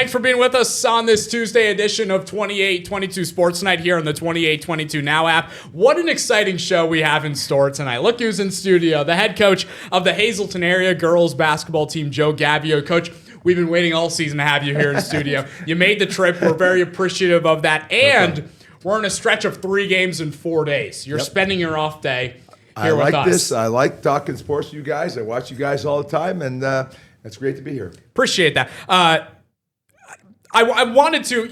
Thanks for being with us on this Tuesday edition of 2822 Sports Night here on the 2822 Now app. What an exciting show we have in store tonight. Look who's in studio, the head coach of the Hazleton area girls basketball team, Joe Gavio. Coach, we've been waiting all season to have you here in studio. You made the trip. We're very appreciative of that. And we're in a stretch of 3 games in 4 days. You're spending your off day here with us. I like this. I like talking sports to you guys. I watch you guys all the time, and it's great to be here. Appreciate that. I wanted to,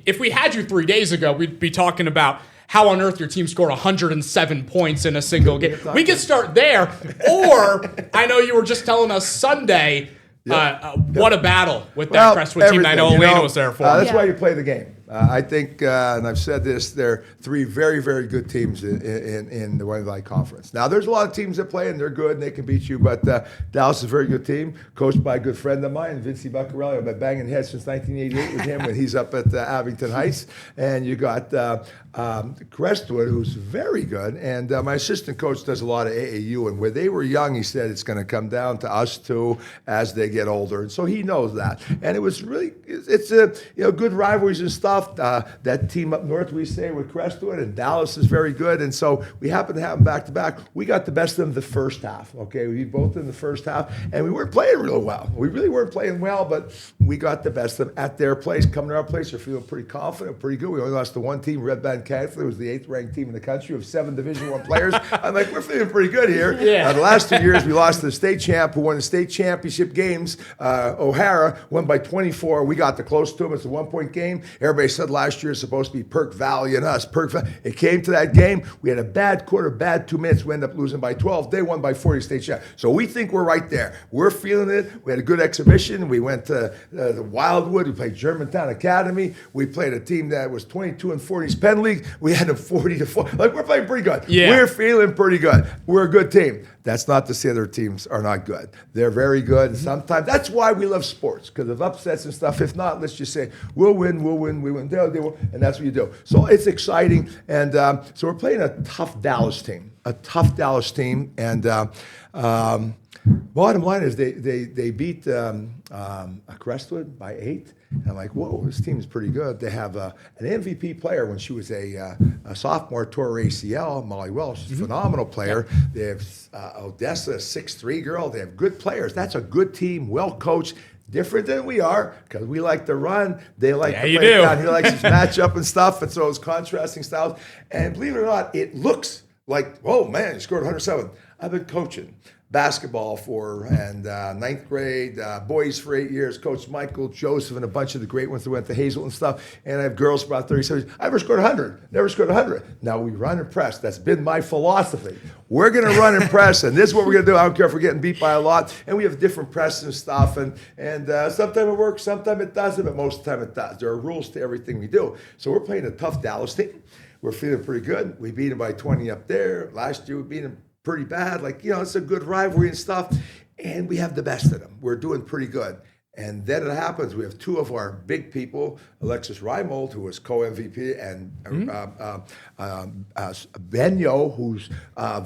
if we had you 3 days ago, we'd be talking about how on earth your team scored 107 points in a single game. We could start there. Or I know you were just telling us Sunday, what a battle with that Crestwood team. I know Alaina was there for. That's why you play the game. I think, and I've said this, there are 3 very, very good teams in the Wayne Valley Conference. Now, there's a lot of teams that play, and they're good, and they can beat you, but Dallas is a very good team, coached by a good friend of mine, Vincie Buccarelli. I've been banging heads since 1988 with him when he's up at Abington Heights. And you got Crestwood, who's very good, and my assistant coach does a lot of AAU, and when they were young, he said it's going to come down to us two as they get older, and so he knows that. And it was really, it's good rivalries and stuff. That team up north, we say, with Crestwood, and Dallas is very good, and so we happen to have them back to back. We got the best of them the first half, okay? We beat both in the first half, and we weren't playing real well. We really weren't playing well, but we got the best of them at their place. Coming to our place, they're feeling pretty confident, pretty good. We only lost to one team, Red Band Catholic. It was the 8th-ranked team in the country with 7 Division I players. I'm like, we're feeling pretty good here. Yeah. The last 2 years, we lost to the state champ, who won the state championship games. O'Hara won by 24. We got the close to them. It's a 1-point game. Everybody said last year it's supposed to be Perk Valley and us. It came to that game. We had a bad quarter, bad 2 minutes. We ended up losing by 12. They won by 40 state champ. So we think we're right there. We're feeling it. We had a good exhibition. We went to the Wildwood. We played Germantown Academy. We played a team that was 22 and 40s Penn League. We had them 40-4. Like, we're playing pretty good. Yeah. We're feeling pretty good. We're a good team. That's not to say other teams are not good. They're very good. And sometimes that's why we love sports, because of upsets and stuff. If not, let's just say we'll win. They will, and that's what you do. So it's exciting, and so we're playing a tough Dallas team. And bottom line is they beat Crestwood by 8. And I'm like, whoa, this team is pretty good. They have an MVP player when she was a sophomore, tore her ACL, Molly Welsh, she's a phenomenal player. They have Odessa, a 6'3" girl. They have good players. That's a good team, well coached. Different than we are, because we like to run. They like to play down. He likes his matchup and stuff, and so it's contrasting styles. And believe it or not, it looks like, oh man, you scored 107. I've been coaching basketball for, and 9th grade, boys for 8 years, Coach Michael, Joseph, and a bunch of the great ones that went to Hazleton and stuff. And I have girls for about 37. I never scored 100. Never scored 100. Now we run and press. That's been my philosophy. We're going to run and press, and this is what we're going to do. I don't care if we're getting beat by a lot. And we have different press and stuff. And sometimes it works, sometimes it doesn't, but most of the time it does. There are rules to everything we do. So we're playing a tough Dallas team. We're feeling pretty good. We beat them by 20 up there. Last year we beat them pretty bad. It's a good rivalry and stuff. And we have the best of them. We're doing pretty good. And then it happens. We have 2 of our big people, Alexis Reimold, who was co-MVP, and Benyo, who's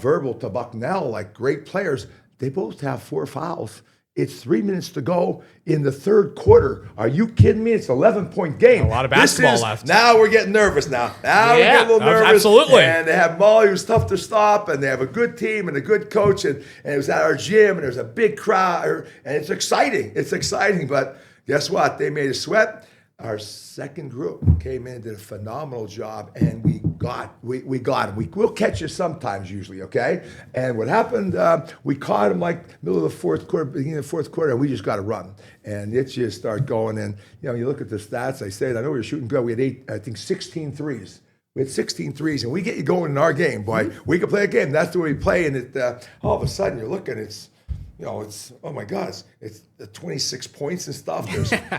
verbal to Bucknell, like great players. They both have 4 fouls. It's 3 minutes to go in the 3rd quarter. Are you kidding me? It's an 11-point game. A lot of basketball left. Now we're getting nervous now. Now we're getting a little nervous. Absolutely. And they have Molly, who's tough to stop, and they have a good team and a good coach. And it was at our gym, and there's a big crowd. And it's exciting. It's exciting. But guess what? They made us sweat. Our second group came in and did a phenomenal job, and we got them. We'll catch you sometimes, usually, okay? And what happened, we caught them like middle of the 4th quarter, beginning of the 4th quarter, and we just got to run. And it just started going. And, you look at the stats. I said, I know we were shooting good. We had 16 threes. We had 16 threes, and we get you going in our game, boy. We can play a game. That's the way we play. And all of a sudden, you're looking, it's, oh my God, it's 26 points and stuff.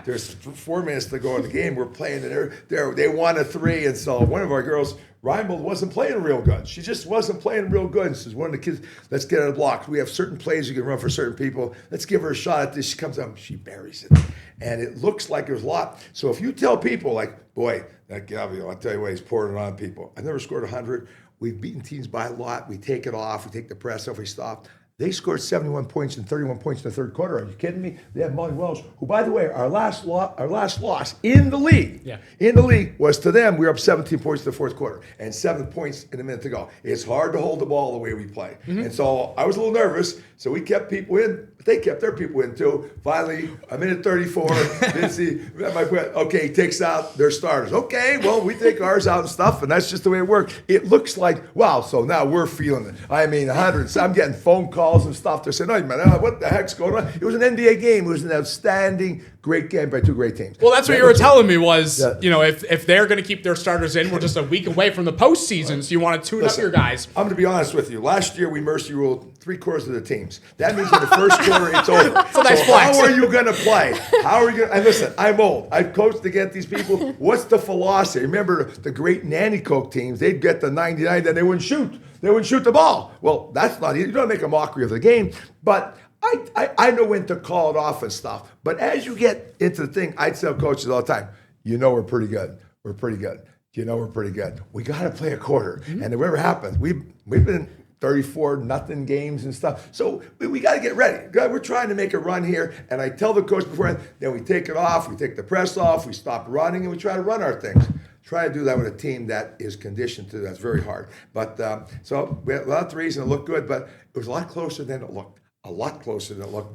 There's 4 minutes to go in the game. We're playing, and they won a 3, and so one of our girls, Reimold, wasn't playing real good. She just wasn't playing real good. And says, one of the kids, let's get her a block. We have certain plays you can run for certain people. Let's give her a shot at this. She comes up, she buries it. And it looks like there's a lot. So if you tell people, like, boy, that Gavio, I'll tell you what, he's pouring it on people. I never scored 100. We've beaten teams by a lot. We take it off. We take the press off. We stop. They scored 71 points and 31 points in the third quarter. Are you kidding me? They have Molly Welsh, who, by the way, our last loss in the league was to them. We were up 17 points in the fourth quarter and 7 points in a minute to go. It's hard to hold the ball the way we play. And so I was a little nervous, so we kept people in, but they kept their people in too. Finally, a minute 34, Vinci, okay, he takes out their starters. Okay, well, we take ours out and stuff, and that's just the way it worked. It looks like, wow, so now we're feeling it. I mean, hundreds. I'm getting phone calls and stuff. They're saying, "Oh man, what the heck's going on?" It was an NBA game. It was an outstanding, great game by two great teams. Well, that's what you were telling me was, if they're going to keep their starters in, we're just a week away from the postseason, so you want to tune up your guys. I'm going to be honest with you. Last year, we mercy ruled 3/4 of the teams. That means in the first quarter, it's over. So how are you going to play? How are you going to... And listen, I'm old. I've coached against these people. What's the philosophy? Remember the great Nanny Coke teams? They'd get the 99, then they wouldn't shoot. They wouldn't shoot the ball. Well, that's not easy. You don't make a mockery of the game. But I know when to call it off and stuff. But as you get into the thing, I tell coaches all the time, we're pretty good. We're pretty good. We're pretty good. We got to play a quarter. And whatever happens, we've been 34-0 games and stuff. So we got to get ready. We're trying to make a run here. And I tell the coach beforehand, then we take it off. We take the press off. We stop running, and we try to run our things. Try to do that with a team that is conditioned to that's very hard. But so we had a lot of threes and it looked good, but it was a lot closer than it looked.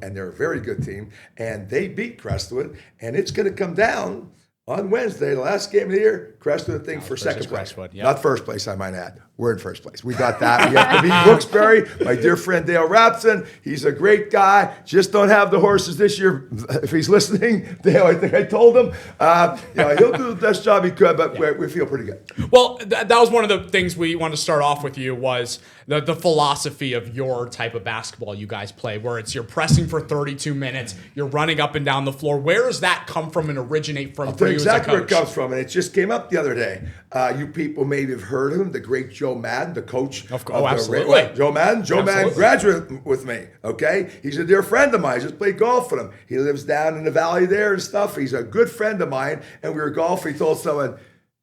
And they're a very good team. And they beat Crestwood, and it's going to come down on Wednesday, the last game of the year. Crestwood for second place. Not first place, I might add. We're in first place. We got that. We have to beat Wilkes-Barre. My dear friend Dale Rapson, he's a great guy. Just don't have the horses this year. If he's listening, Dale, I think I told him. He'll do the best job he could, but we feel pretty good. Well, that was one of the things we wanted to start off with you was the philosophy of your type of basketball you guys play, where it's you're pressing for 32 minutes, you're running up and down the floor. Where does that come from and originate from for you exactly as a coach? Where it comes from, and it just came up the other day. You people maybe have heard of him, the great Joe Madden, the coach. Absolutely. Joe Madden graduated with me, okay? He's a dear friend of mine. I just played golf with him. He lives down in the valley there and stuff. He's a good friend of mine, and we were golfing. He told someone,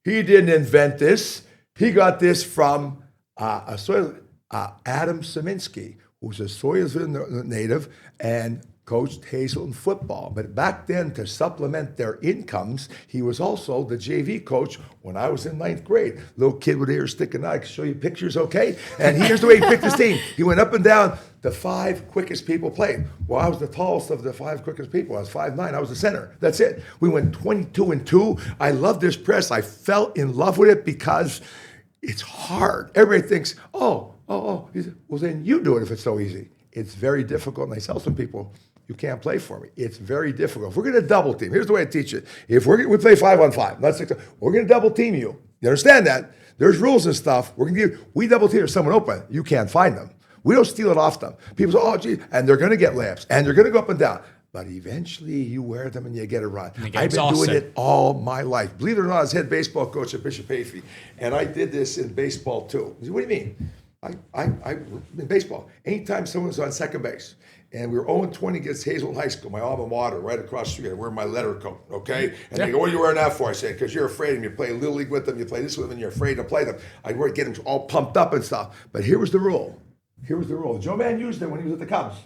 he didn't invent this. He got this from Adam Saminsky, who's a Soilsville native, and coached Hazleton football. But back then, to supplement their incomes, he was also the JV coach when I was in 9th grade. Little kid with ears sticking out. I can show you pictures, okay? And here's the way he picked his team. He went up and down. The 5 quickest people played. Well, I was the tallest of the 5 quickest people. I was 5'9". I was the center. That's it. We went 22-2. I love this press. I fell in love with it because it's hard. Everybody thinks, oh. He said, well, then you do it if it's so easy. It's very difficult. And I tell some people, you can't play for me. It's very difficult. If we're going to double team, here's the way I teach it. If we play 5-on-5, not 6, we're going to double team you. You understand that? There's rules and stuff. We double team if someone open. You can't find them. We don't steal it off them. People say, oh, gee, and they're going to get layups, and they're going to go up and down. But eventually you wear them and you get a run. I've been doing it all my life. Believe it or not, I was head baseball coach at Bishop Hayfie, and I did this in baseball too. What do you mean? I in baseball, anytime someone's on second base, and we were 0-20 against Hazleton High School, my alma mater, right across the street. I wear my letter coat, okay? And they go, what are you wearing that for? I say, because you're afraid of them. You play Little League with them, you play this with them, and you're afraid to play them. I'd get them all pumped up and stuff. But here was the rule. Joe Mann used it when he was at the Cubs.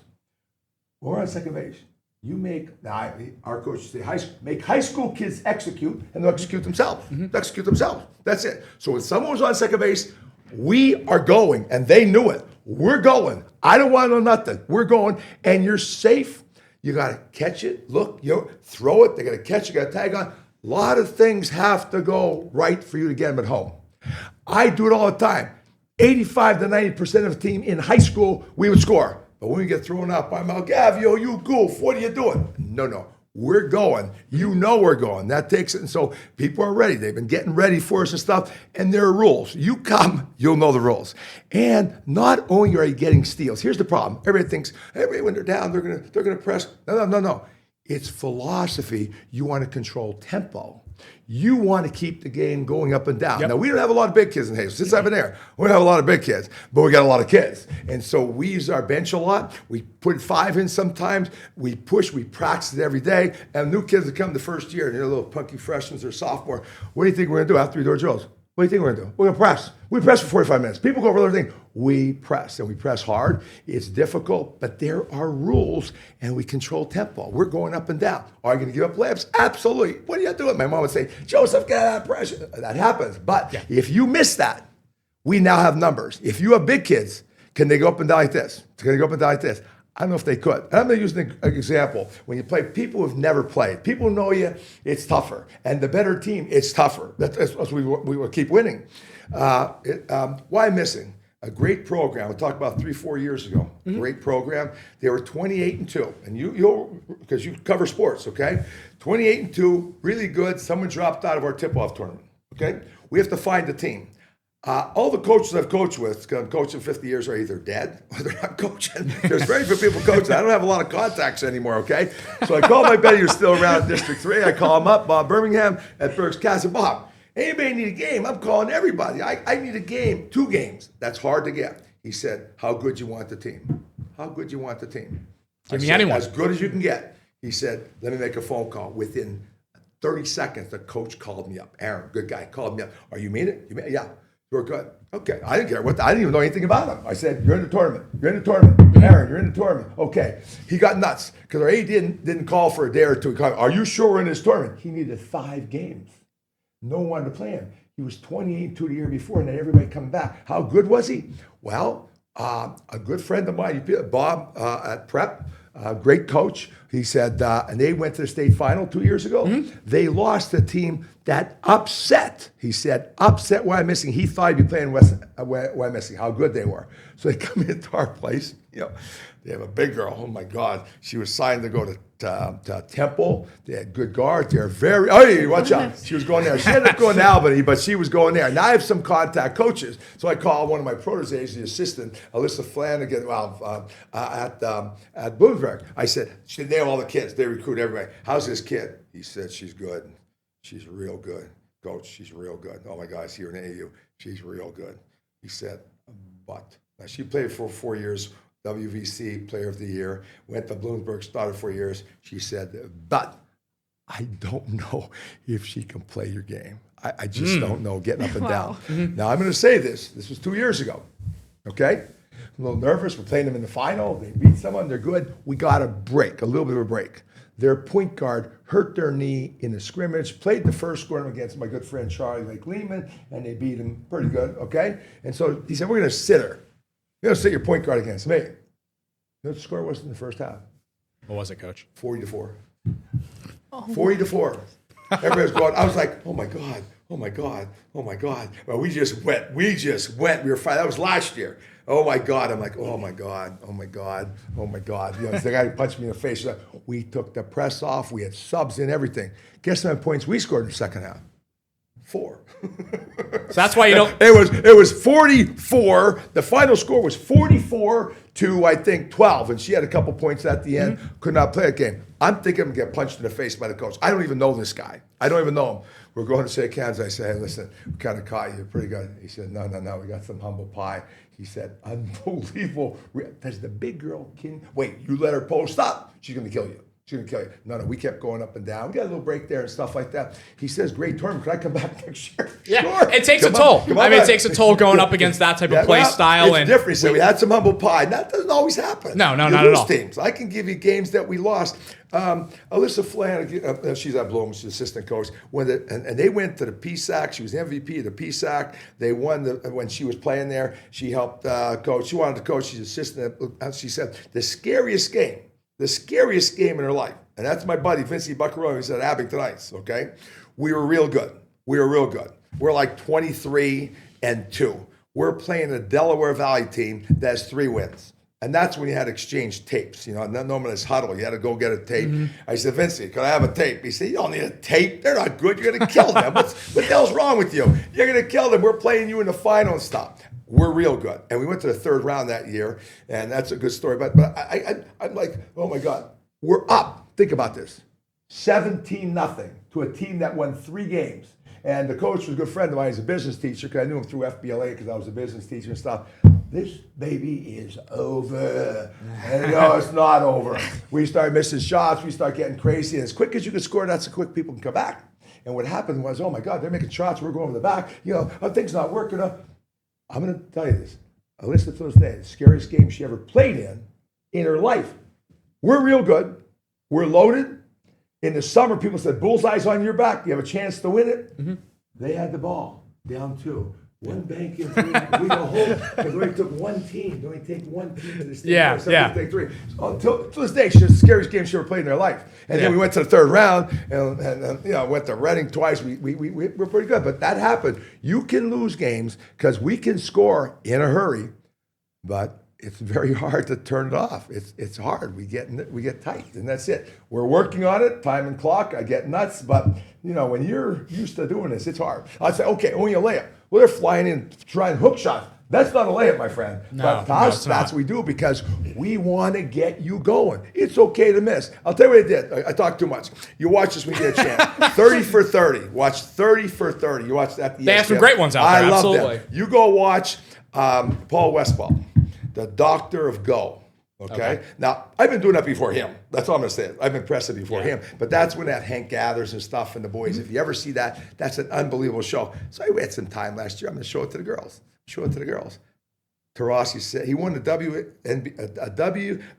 We're on second base. You make, our coach would say, make high school kids execute, and they'll execute themselves. Execute themselves. That's it. So when someone was on second base, we are going, and they knew it. We're going. I don't want to know nothing. We're going, and you're safe. You got to catch it, look, throw it. They got to catch it, got to tag on. A lot of things have to go right for you to get them at home. I do it all the time. 85 to 90% of the team in high school, we would score. But when we get thrown out by Gavio, you goof, what are you doing? No. We're going. You know we're going. That takes it. And so people are ready. They've been getting ready for us and stuff. And there are rules. You come, you'll know the rules. And not only are you getting steals. Here's the problem. Everybody thinks, when they're down, they're gonna press. No. It's philosophy. You want to control tempo. You want to keep the game going up and down. Yep. Now, we don't have a lot of big kids in Hazleton. Since I've been there, we don't have a lot of big kids, but we got a lot of kids. And so we use our bench a lot. We put 5 in sometimes. We push. We practice it every day. And new kids that come the first year, and they're little punky freshmen or sophomore. What do you think we're going to do after we do our drills? What do you think we're going to do? We're going to press. We press for 45 minutes. People go over everything. We press, and we press hard. It's difficult, but there are rules, and we control tempo. We're going up and down. Are you going to give up layups? Absolutely. What are you doing? My mom would say, Joseph, get out of pressure. That happens. But if you miss that, we now have numbers. If you have big kids, can they go up and down like this? Can they go up and down like this? I don't know if they could. And I'm going to use an example. When you play people who've never played, people who know you, it's tougher. And the better team, it's tougher. That's what we will keep winning. Why missing? A great program. We talked about 3-4 years ago. Great program. They were 28-2, and you'll because you cover sports, okay? 28-2, really good. Someone dropped out of our tip-off tournament. Okay, we have to find a team. All the coaches I've coached with, because I'm coaching 50 years, are either dead or they're not coaching. There's very few people coaching. I don't have a lot of contacts anymore, okay? So I call my buddy who's still around in District 3. I call him up, Bob Birmingham at Berks Casa. Bob, anybody need a game? I'm calling everybody. I need a game, 2 games. That's hard to get. He said, how good you want the team? How good you want the team? Give me anyone. As good as you can get. He said, let me make a phone call. Within 30 seconds, the coach called me up. Aaron, good guy, called me up. Are you mean it? You mean it? Yeah. We're good. Okay. I didn't care I didn't even know anything about him. I said, you're in the tournament. You're in the tournament. Aaron, you're in the tournament. Okay. He got nuts because our AD didn't call for a day or two. He called, are you sure we're in this tournament? He needed 5 games. No one wanted to play him. He was 28-2 the year before, and then everybody come back. How good was he? Well, a good friend of mine, Bob at Prep, great coach. He said, and they went to the state final 2 years ago. They lost a team that upset. He said, upset Wyomissing. He thought he'd be playing Wyomissing, how good they were. So they come into our place. They have a big girl. Oh my God, she was signed to go to Temple. They had good guards. They're very. Oh, watch out! She was going there. She ended up going to Albany, but she was going there. Now I have some contact coaches, so I call one of my proteges, the assistant, Alyssa Flanagan, at Bloomsburg. I said, they have all the kids. They recruit everybody. How's this kid? He said, she's good. She's real good, coach. She's real good. Oh my God, I see her in AU. She's real good. He said, but now she played for 4 years. WVC Player of the Year, went to Bloomsburg, started 4 years. She said, but I don't know if she can play your game. I just don't know getting up and down. Now, I'm going to say this. This was 2 years ago, okay? I'm a little nervous. We're playing them in the final. They beat someone. They're good. We got a break, a little bit of a break. Their point guard hurt their knee in a scrimmage, played the first scoring against my good friend Charlie Lake Lehman, and they beat him pretty good, okay? And so he said, we're going to sit her. You're going to sit your point guard against me. You know what the score was in the first half? What was it, Coach? 40-4. 40-4. Everybody was going, I was like, oh my God, oh my God, oh my God. Well, we just went. We were fine. That was last year. Oh my God. I'm like, oh my God, oh my God, oh my God. It's the guy who punched me in the face. We took the press off. We had subs in everything. Guess how many points we scored in the second half? 4. So that's why you don't. It was 44. The final score was 44 to I think 12, and she had a couple points at the end. Could not play a game. I'm thinking I'm gonna get punched in the face by the coach. I don't even know this guy. I don't even know him. We're going to shake hands. I say, hey, listen, we kind of caught you. Pretty good. He said, no. We got some humble pie. He said, unbelievable. Does the big girl wait? You let her post up. She's gonna kill you. She's gonna kill you. No, we kept going up and down. We got a little break there and stuff like that. He says, great tournament. Can I come back next year? Yeah, sure. It takes a toll. It takes a toll going up against that type of play style. It's different. So we had some humble pie. That doesn't always happen. No, not at all. Teams. I can give you games that we lost. Alyssa Flanagan, she's at Bloom, she's assistant coach. And they went to the PSAC. She was MVP of the PSAC. They won when she was playing there. She helped coach. She wanted to coach. She's assistant. She said the scariest game in her life. And that's my buddy, Vincie Buccaroni, who's at Abington Heights, okay? We were real good. We're like 23-2. We're playing a Delaware Valley team that has 3 wins. And that's when you had to exchange tapes. Not normally it's huddle. You had to go get a tape. I said, Vincie, can I have a tape? He said, you don't need a tape. They're not good. You're going to kill them. What the hell's wrong with you? You're going to kill them. We're playing you in the final and stuff. We're real good. And we went to the 3rd round that year, and that's a good story. But I'm like, oh, my God. We're up. Think about this. 17-0 to a team that won 3 games. And the coach was a good friend of mine. He's a business teacher because I knew him through FBLA because I was a business teacher and stuff. This baby is over. And it's not over. We start missing shots. We start getting crazy. And as quick as you can score, that's how quick people can come back. And what happened was, oh my God, they're making shots. We're going over the back. Things not working. I'm going to tell you this. Alyssa to this day, the scariest game she ever played in her life. We're real good. We're loaded. In the summer, people said, bullseye's on your back. You have a chance to win it. Mm-hmm. They had the ball down 2. One bank in 3. We go home because we only took one team. They only take one team in this thing. Take 3. So, to this day, she's the scariest game she ever played in her life. And then we went to the 3rd round and went to Reading twice. We're pretty good. But that happened. You can lose games because we can score in a hurry, but it's very hard to turn it off. It's hard. We get tight, and that's it. We're working on it. Time and clock. I get nuts, but when you're used to doing this, it's hard. I'd say, okay, only a layup. Well, they're flying in trying hook shots. That's not a layup, my friend. But to us, that's what we do because we want to get you going. It's okay to miss. I'll tell you what I did. I talk too much. You watch this when you get a chance. 30 for 30. Watch 30 for 30. You watch that. They have some great ones out there. I love absolutely. them. You go watch Paul Westphal, the doctor of go. Okay? Now, I've been doing that before him. That's all I'm going to say. I've been pressing before him. But that's when that Hank Gathers and stuff and the boys, if you ever see that, that's an unbelievable show. So I had some time last year. I'm going to show it to the girls. Tarasi said he won the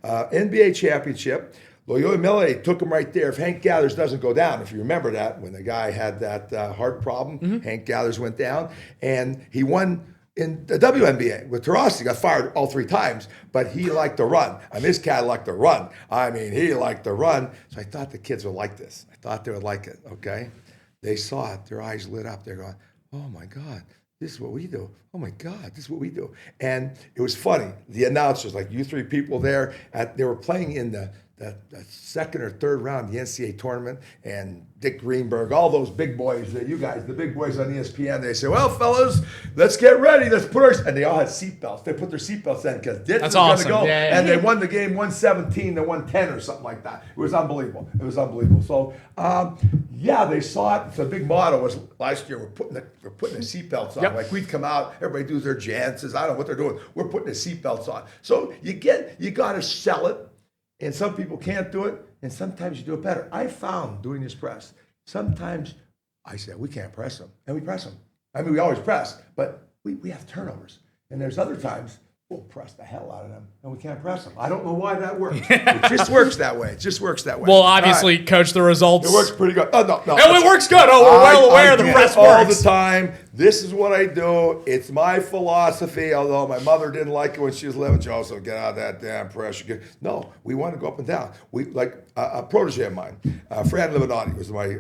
NBA championship. Loyola Mele took him right there. If Hank Gathers doesn't go down, if you remember that, when the guy had that heart problem, Hank Gathers went down. And he won in the WNBA with Tarasi. Got fired all 3 times, but he liked to run. And this cat liked to run. He liked to run. So I thought the kids would like this. I thought they would like it, okay? They saw it. Their eyes lit up. They're going, oh, my God. This is what we do. Oh, my God, this is what we do. And it was funny. The announcers, like you 3 people there, they were playing in the 2nd or 3rd round of the NCAA tournament, and Dick Greenberg, all those big boys, the big boys on ESPN, they say, well, fellas, let's get ready. Let's put our, and they all had seatbelts. They put their seatbelts in because Dick was going to go. And they won the game 117 to 110 or something like that. It was unbelievable. So, they saw it. The big motto was last year, we're putting the seatbelts on. Like we'd come out, everybody do their chances. I don't know what they're doing. We're putting the seatbelts on. So you got to sell it. And some people can't do it, and sometimes you do it better. I found doing this press, sometimes I say, we can't press them, and we press them. We always press, but we have turnovers. And there's other times we'll press the hell out of them, and we can't press them. I don't know why that works. It just works that way. Well, obviously, Coach, the results. It works pretty good. Oh, no. It works good. Oh, we're well aware the press works. All the time. This is what I do. It's my philosophy, although my mother didn't like it when she was living. She also get out of that damn pressure. No, we want to go up and down. We like a protege of mine, Fran Livinati, was my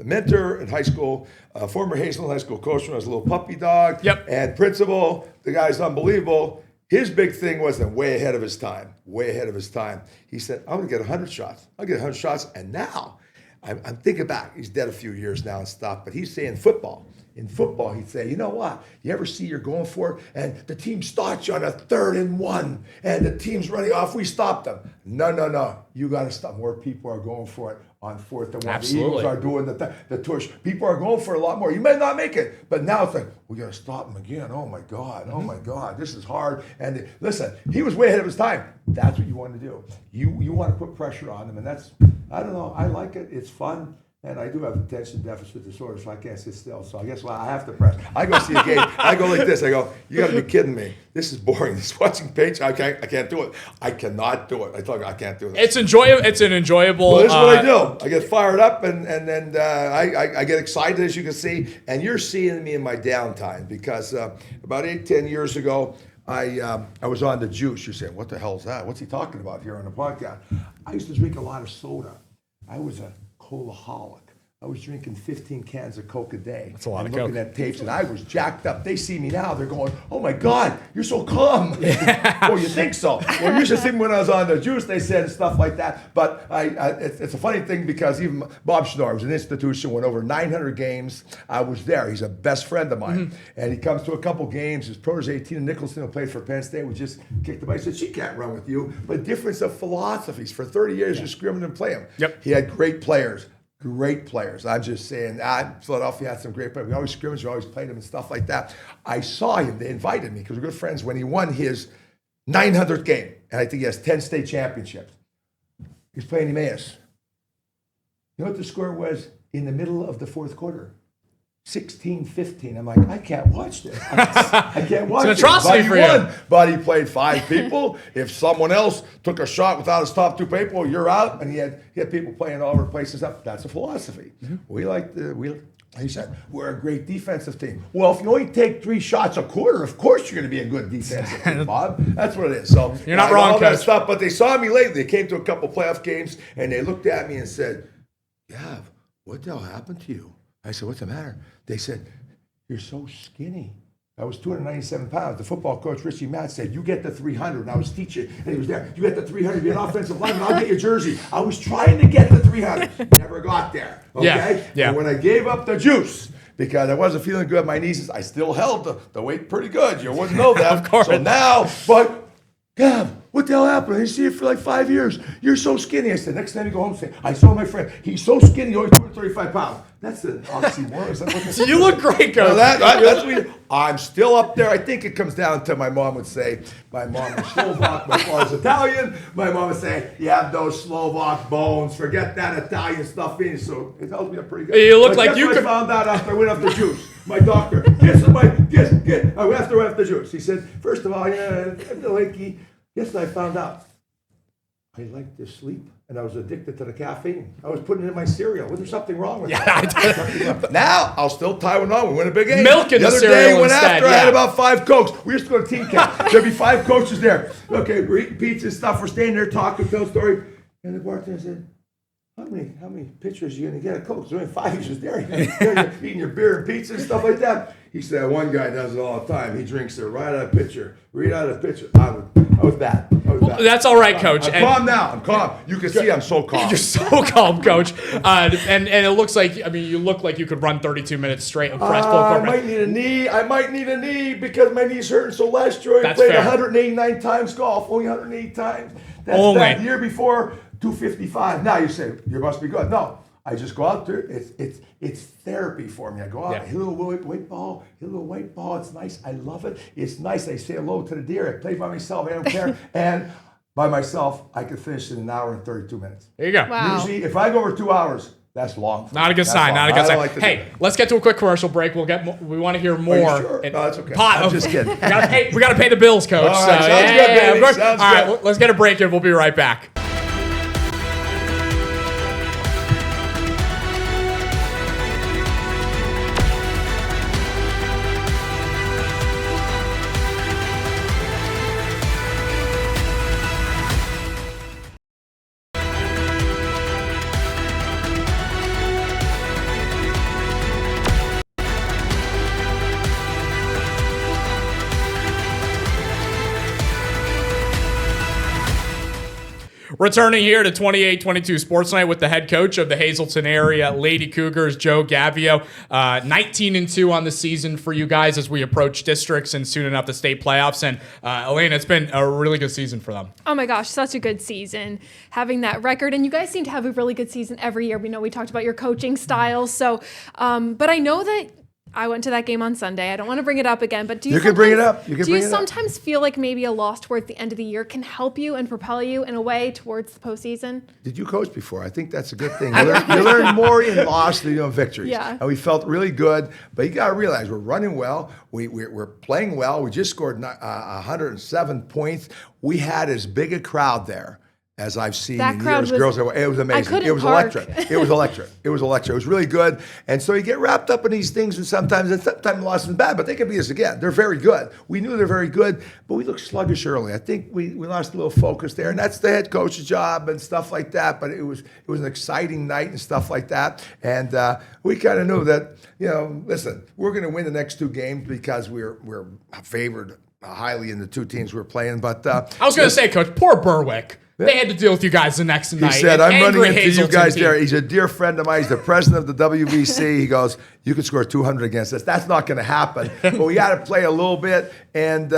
mentor in high school, former Hazleton High School coach when I was a little puppy dog, and principal. The guy's unbelievable. His big thing was way ahead of his time. He said, I'm going to get 100 shots. I'll get 100 shots. And now, I'm thinking back. He's dead a few years now and stuff, but he's saying football. In football, he'd say, you know what? You ever see you're going for it, and the team starts you on a 3rd and 1, and the team's running off, we stop them. No. You got to stop. More people are going for it on 4th and 1. Absolutely. The Eagles are doing the tush. People are going for it a lot more. You may not make it, but now it's like, we got to stop them again. Oh, my God. This is hard. And listen, he was way ahead of his time. That's what you want to do. You want to put pressure on them, and that's, I don't know. I like it. It's fun. And I do have attention deficit disorder, so I can't sit still. So I guess I have to press. I go see a game. I go like this. I go, you got to be kidding me. This is boring. This watching page. I can't do it. I cannot do it. I tell you, I can't do it. It's enjoyable. It's an enjoyable. Well, this is what I do. I get fired up, and then I get excited, as you can see. And you're seeing me in my downtime because about 8-10 years ago, I was on the juice. You're saying, what the hell is that? What's he talking about here on the podcast? I used to drink a lot of soda. I was a Cola-holic. I was drinking 15 cans of Coke a day. That's a lot of Coke. Coke. Looking at tapes, and I was jacked up. They see me now. They're going, oh, my God, you're so calm. Oh, you think so? Well, you should see me when I was on the juice, they said stuff like that. But it's a funny thing because even Bob Schnorr was an institution, went over 900 games. I was there. He's a best friend of mine. And he comes to a couple games. His protege, Tina Nicholson, who played for Penn State, we just kicked him out. He said, she can't run with you. But difference of philosophies. For 30 years, you scrim and play him. He had great players. I'm just saying, Philadelphia had some great players. We always scrimmaged, we always played him and stuff like that. I saw him. They invited me because we're good friends when he won his 900th game. And I think he has 10 state championships. He was playing Emmaus. You know what the score was in the middle of the fourth quarter. 16-15. I'm like, I can't watch this. I can't watch It's an atrocity for you. But he played 5 people. If someone else took a shot without his top 2 people, you're out. And he had people playing all over places up. That's a philosophy. He said, we're a great defensive team. Well, if you only take 3 shots a quarter, of course you're going to be a good defensive team, Bob. That's what it is. So you're not wrong, all that Coach. stuff. But they saw me lately. They came to a couple playoff games, and they looked at me and said, Gav, what the hell happened to you? I said, what's the matter? They said, you're so skinny. I was 297 pounds. The football coach, Richie Matt, said, you get the 300. And I was teaching, and he was there. You get the 300. You're an offensive lineman. I'll get your jersey. I was trying to get the 300. Never got there. Okay? Yeah. And when I gave up the juice, because I wasn't feeling good, my knees, I still held the weight pretty good. You wouldn't know that. Of course. So now, but, Gav, what the hell happened? I didn't see you for like 5 years. You're so skinny. I said, next time you go home, say, I saw my friend. He's so skinny, only 235 pounds. That's an oxymoron. Is that what You look great, Coach. that's what I'm still up there. I think it comes down to my mom would say, my mom was Slovak, my father's Italian. My mom would say, you have those Slovak bones. Forget that Italian stuff in you. So it tells me I'm pretty good. You look like guess you what could. I found out after I went off the juice. My doctor, guess. I went after I went off the juice. He said, first of all, guess what I found out? I like to sleep, and I was addicted to the caffeine. I was putting it in my cereal. Was there something wrong with that? Now, I'll still tie one on. We win a big game. Milk in the other cereal day, went instead, after, I had about 5 Cokes. We used to go to team camp. There'd be 5 coaches there. Okay, we're eating pizza and stuff. We're standing there talking, telling a story. And the bartender said, how many pitchers are you going to get of Coke? There's only 5 pitchers there. You're eating your beer and pizza and stuff like that. He said, one guy does it all the time. He drinks it right out of the pitcher. Right out of the pitcher. I was bad. That's all right, Coach. I'm calm now. I'm calm. You can see I'm so calm. You're so calm, Coach. And it looks like, you look like you could run 32 minutes straight of press full court. I might need a knee because my knee's hurting. So last year I That's played fair. 189 times golf. Only 180 times. That's Only. that. The year before, 255. Now you say, you must be good. No. I just go out there. It's therapy for me. I go out, hit a little white ball, It's nice. I love it. It's nice. I say hello to the deer. I play by myself. I don't care. And by myself, I could finish in 1 hour and 32 minutes. There you go. Wow. Usually, if I go over 2 hours, that's long. Not a good sign. Not a good sign. Hey, let's get to a quick commercial break. We want to hear more. Are you sure? No, that's okay. I'm just kidding. We gotta pay the bills, Coach. All right, sounds good, baby. Of course. Sounds All right, good. let's get a break and we'll be right back. Returning here to 28-22 Sports Night with the head coach of the Hazleton area Lady Cougars, Joe Gavio. 19-2 on the season for you guys as we approach districts and soon enough the state playoffs. And Alaina, it's been a really good season for them. Oh my gosh, such a good season. Having that record, and you guys seem to have a really good season every year. We know we talked about your coaching styles. So, but I know that I went to that game on Sunday. I don't want to bring it up again, but do you? You can bring it up. Do you sometimes feel like maybe a loss towards the end of the year can help you and propel you in a way towards the postseason? Did you coach before? I think that's a good thing. You learn more in loss than in victories. Yeah. And we felt really good, but you got to realize we're running well. We're playing well. We just scored 107 points. We had as big a crowd there as I've seen That in crowd years. was- Girls, it was amazing. couldn't It was park. electric. It was electric. It was really good. And so you get wrapped up in these things, and sometimes the loss is bad, but they can beat us again. They're very good. We knew they're very good, but we looked sluggish early. I think we lost a little focus there, and that's the head coach's job and stuff like that. But it was an exciting night and stuff like that. And we kind of knew that, listen, we're going to win the next 2 games because we're favored highly in the 2 teams we're playing. But I was going to say, Coach, poor Berwick. They had to deal with you guys the next night. He said, I'm running into you Hazleton guys team. there. He's a dear friend of mine. He's the president of the WBC. He goes, you could score 200 against us. That's not going to happen. But we got to play a little bit. And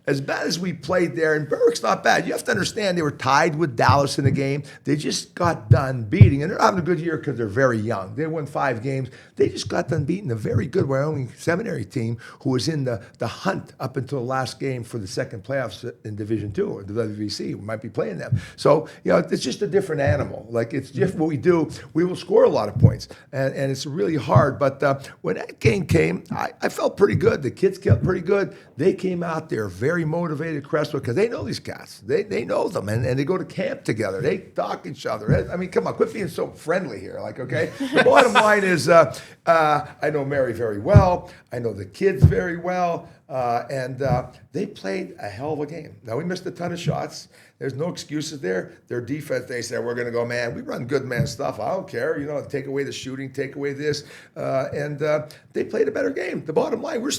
as bad as we played there, and Berwick's not bad. You have to understand they were tied with Dallas in the game. They just got done beating, and they're having a good year because they're very young. They won 5 games. They just got done beating a very good Wyoming Seminary team who was in the hunt up until the last game for the second playoffs in Division II, or the WVC. We might be playing them. So, it's just a different animal. Like, it's just what we do. We will score a lot of points, and it's really hard. But when that game came, I felt pretty good. The kids kept pretty good. They came out there very motivated, Crestwood, because they know these guys. They know them, and they go to camp together. They talk to each other. I mean, come on, quit being so friendly here. Like, okay? The bottom line is I know Mary very well. I know the kids very well. And they played a hell of a game. Now, we missed a ton of shots. There's no excuses there. Their defense, they said, we're going to go man. We run good man stuff. I don't care. Take away the shooting, take away this. And they played a better game. The bottom line, we're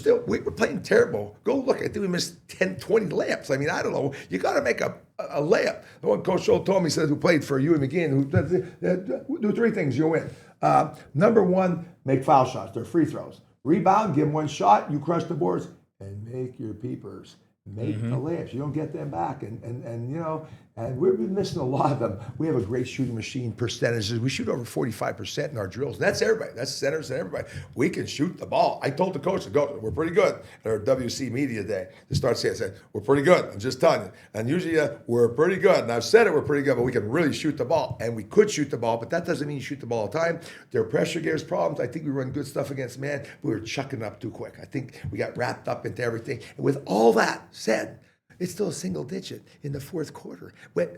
playing terrible. Go look. I think we missed 10, 20 layups. I mean, I don't know. You got to make a layup. The one Coach Scholl told me, said, who played for UM McGinn, who do 3 things, you'll win. Number 1, make foul shots. They're free throws. Rebound, give them 1 shot, you crush the boards, and make your peepers. Make the layups. You don't get them back. And we've been missing a lot of them. We have a great shooting machine percentages. We shoot over 45% in our drills. And that's everybody. That's centers and everybody. We can shoot the ball. I told the coach, we're pretty good at our WC Media Day. To start saying, I said, we're pretty good. I'm just telling you. And usually we're pretty good. And I've said it, we're pretty good, but we can really shoot the ball. And we could shoot the ball, but that doesn't mean you shoot the ball all the time. Their pressure gave us problems. I think we run good stuff against man. We were chucking up too quick. I think we got wrapped up into everything. And with all that said, it's still a single digit in the fourth quarter. When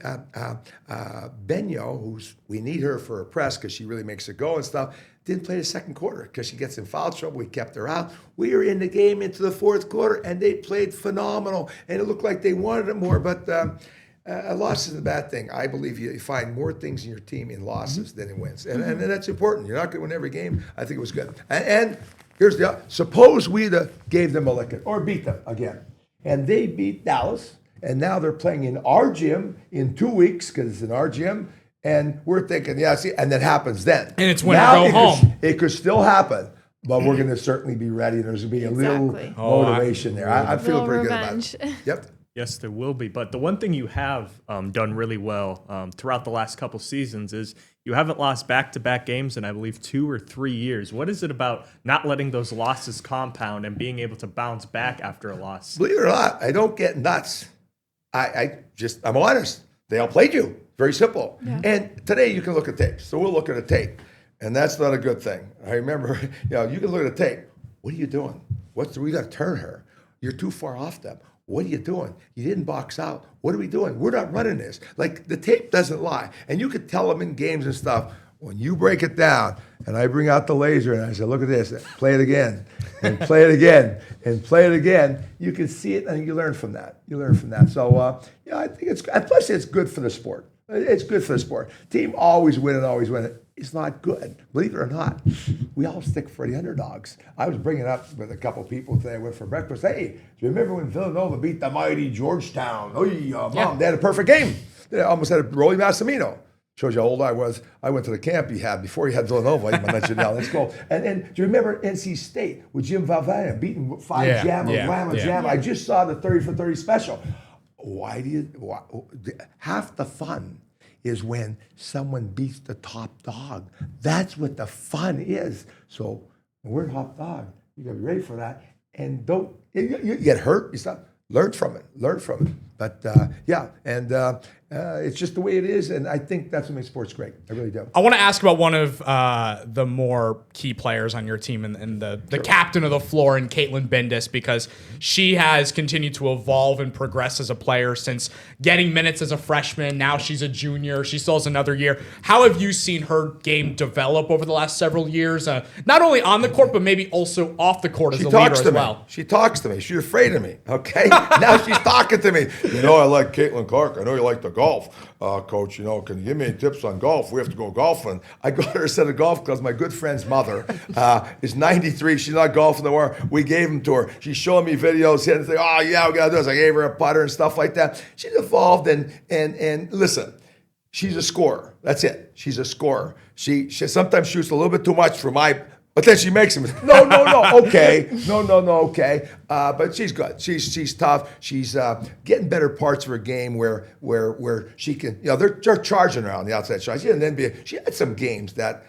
Benyo, we need her for a press because she really makes it go and stuff, didn't play the second quarter because she gets in foul trouble. We kept her out. We were in the game into the fourth quarter, and they played phenomenal. And it looked like they wanted it more, but a loss isn't a bad thing. I believe you find more things in your team in losses than in wins. And that's important. You're not going to win every game. I think it was good. And here's suppose we gave them a licking or beat them again. And they beat Dallas, and now they're playing in our gym in 2 weeks because it's in our gym. And we're thinking, and that happens then. And it's when I go home. It could still happen, but we're going to certainly be ready. There's going to be a little motivation there. I'm feeling pretty good about it. Yep. Yes, there will be. But the one thing you have done really well throughout the last couple seasons is you haven't lost back-to-back games in, I believe, 2 or 3 years. What is it about not letting those losses compound and being able to bounce back after a loss? Believe it or not, I don't get nuts. I'm honest. They outplayed you. Very simple. Yeah. And today you can look at tape. So we'll look at a tape. And that's not a good thing. I remember, you can look at a tape. What are you doing? We got to turn her. You're too far off them. What are you doing? You didn't box out. What are we doing? We're not running this. Like, the tape doesn't lie. And you could tell them in games and stuff, when you break it down, and I bring out the laser and I say, look at this, play it again, and play it again, and play it again, you can see it and you learn from that. So, I think it's, and plus it's good for the sport. It's good for the sport. Team always win it. It's not good. Believe it or not, we all stick for the underdogs. I was bringing it up with a couple people today. I went for breakfast. Hey, do you remember when Villanova beat the mighty Georgetown? Oh, Mom, they had a perfect game. They almost had a Rolly Massimino. Shows you how old I was. I went to the camp he had before he had Villanova. I let you know. Let's go. And do you remember NC State with Jim Valvano beating 5 Jam? I just saw the 30 for 30 special. Half the fun is when someone beats the top dog. That's what the fun is. So when we're top dog, you gotta be ready for that. And don't you get hurt, you stop. Learn from it. But it's just the way it is, and I think that's what makes sports great. I really do. I want to ask about one of the more key players on your team and the captain of the floor, in Caitlin Bindis, because she has continued to evolve and progress as a player since getting minutes as a freshman. Now she's a junior. She still has another year. How have you seen her game develop over the last several years, not only on the court, but maybe also off the court as a leader as well? She talks to me. She's afraid of me, okay? Now she's talking to me. I like Caitlin Clark. I know you like the golf. Coach, can you give me any tips on golf? We have to go golfing. I got her a set of golf clubs. My good friend's mother is 93. She's not golfing anymore. We gave them to her. She's showing me videos. She had to say, oh, yeah, we got to do this. I gave her a putter and stuff like that. She's evolved, and listen, she's a scorer. That's it. She's a scorer. She sometimes shoots a little bit too much for my But then she makes him. No, okay. No, okay. But she's good. She's tough. She's getting better parts of her game where she can. They're charging her on the outside shot. She had an NBA. She had some games that,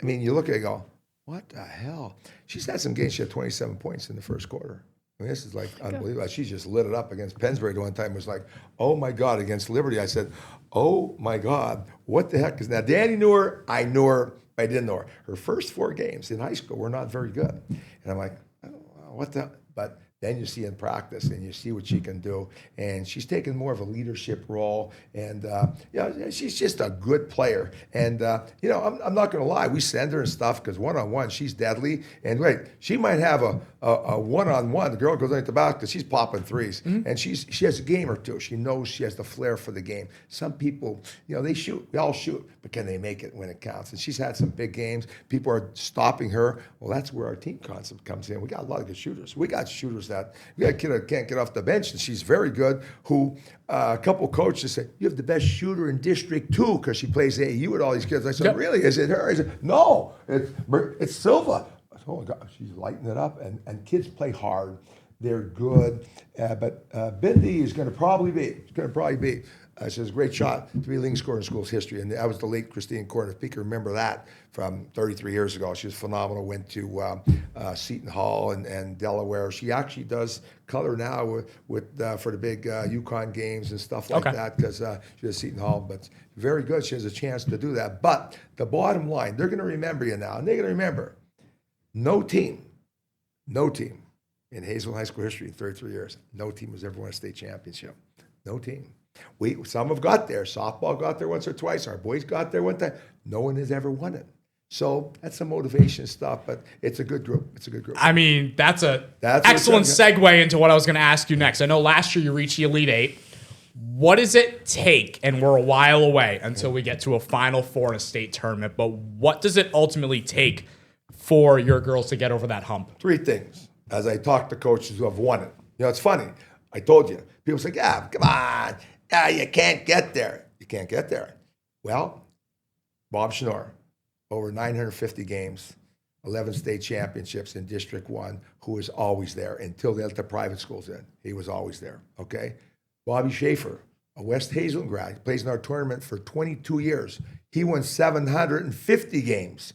I mean, you look at it and go, what the hell? She's had some games. She had 27 points in the first quarter. I mean, this is like unbelievable. She just lit it up against Pennsbury the one time. It was like, oh my God, against Liberty. I said, oh my God, what the heck? Because now Danny knew her, I knew her, I didn't know her. Her first 4 games in high school were not very good. And I'm like, oh, what the? But then you see in practice and you see what she can do. And she's taken more of a leadership role. And, she's just a good player. And, I'm not going to lie. We send her and stuff because one-on-one, she's deadly. And wait, she might have a one-on-one. The girl goes into the basket, she's popping threes. Mm-hmm. And she has a game or two. She knows she has the flair for the game. Some people, they shoot. We all shoot. But can they make it when it counts? And she's had some big games. People are stopping her. Well, that's where our team concept comes in. We got a lot of good shooters. We got shooters we got a kid that can't get off the bench, and she's very good, who a couple coaches said, you have the best shooter in District 2 because she plays AAU with all these kids. I said, Really? Is it her? I said, no, it's Silva. I said, oh, my God, she's lighting it up, and kids play hard. They're good. But Bindi is going to probably be. She has a great shot to be a leading scorer in school's history. And that was the late Christine Corner. If you can remember that from 33 years ago. She was phenomenal. Went to Seton Hall and Delaware. She actually does color now with for the big UConn games and stuff like that because she was Seton Hall. But very good. She has a chance to do that. But the bottom line, they're going to remember you now. And they're going to remember no team in Hazleton High School history in 33 years, no team has ever won a state championship. No team. Some have got there. Softball got there once or twice. Our boys got there one time. No one has ever won it. So that's some motivation stuff, but it's a good group. I mean, that's excellent segue into what I was going to ask you next. I know last year you reached the Elite Eight. What does it take, and we're a while away until we get to a Final Four in a state tournament, but what does it ultimately take for your girls to get over that hump? 3 things, as I talk to coaches who have won it. It's funny. I told you. People say, come on. You can't get there. You can't get there. Well, Bob Schnorr, over 950 games, 11 state championships in District 1, who was always there until they let the private schools in. He was always there, okay? Bobby Schaefer, a West Hazelton grad, he plays in our tournament for 22 years. He won 750 games.